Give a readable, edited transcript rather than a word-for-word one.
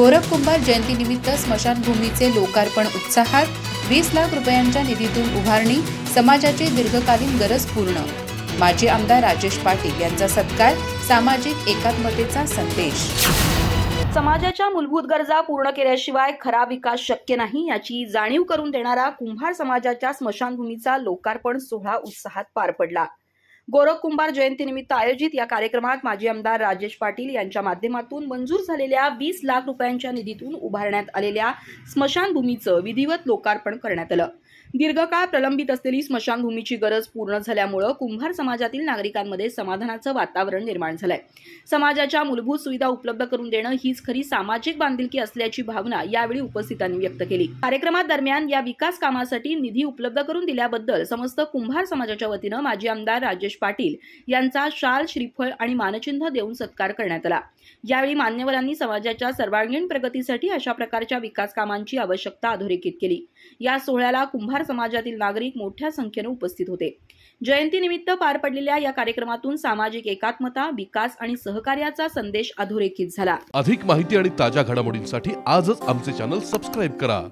गोरख कुंभार जयंतीनिमित्त स्मशानभूमीचे लोकार्पण उत्साहात 20 लाख रुपयांच्या निधीतून उभारणी, समाजाची दीर्घकालीन गरज पूर्ण. माजी आमदार राजेश पाटील यांचा सत्कार, सामाजिक एकात्मतेचा संदेश. समाजाच्या मूलभूत गरजा पूर्ण केल्याशिवाय खरा विकास शक्य नाही याची जाणीव करून देणारा कुंभार समाजाच्या स्मशानभूमीचा लोकार्पण सोहळा उत्साहात पार पडला. गोरख कुंभार जयंतीनिमित्त आयोजित या कार्यक्रमात माजी आमदार राजेश पाटील यांच्या माध्यमातून मंजूर झालेल्या 20 लाख रुपयांच्या निधीतून उभारण्यात आलेल्या स्मशानभूमीचं विधिवत लोकार्पण करण्यात आलं. दीर्घकाळ प्रलंबित असलेली स्मशानभूमीची गरज पूर्ण झाल्यामुळे कुंभार समाजातील नागरिकांमध्ये समाधानाचं वातावरण निर्माण झालंय. समाजाच्या मूलभूत सुविधा उपलब्ध करून देणं हीच खरी सामाजिक बांधिलकी असल्याची भावना यावेळी उपस्थितांनी व्यक्त केली. कार्यक्रमात दरम्यान या विकास कामासाठी निधी उपलब्ध करून दिल्याबद्दल समस्त कुंभार समाजाच्या वतीनं माजी आमदार राजेश पाटील यांचा शाल, श्रीफळ आणि मानचिन्ह देऊन सत्कार करण्यात आला. यावेळी मान्यवरांनी समाजाच्या सर्वांगीण प्रगतीसाठी अशा प्रकारच्या विकास कामांची आवश्यकता अधोरेखित केली. या सोहळ्याला कुंभार समाजातील नागरिक मोठ्या संख्येने उपस्थित होते. जयंतीनिमित्त पार पडलेल्या या कार्यक्रमातून सामाजिक एकात्मता, विकास आणि सहकार्याचा संदेश अधोरेखित झाला. अधिक माहिती आणि ताज्या घडामोडींसाठी आजच आमचे चॅनल सबस्क्राईब करा.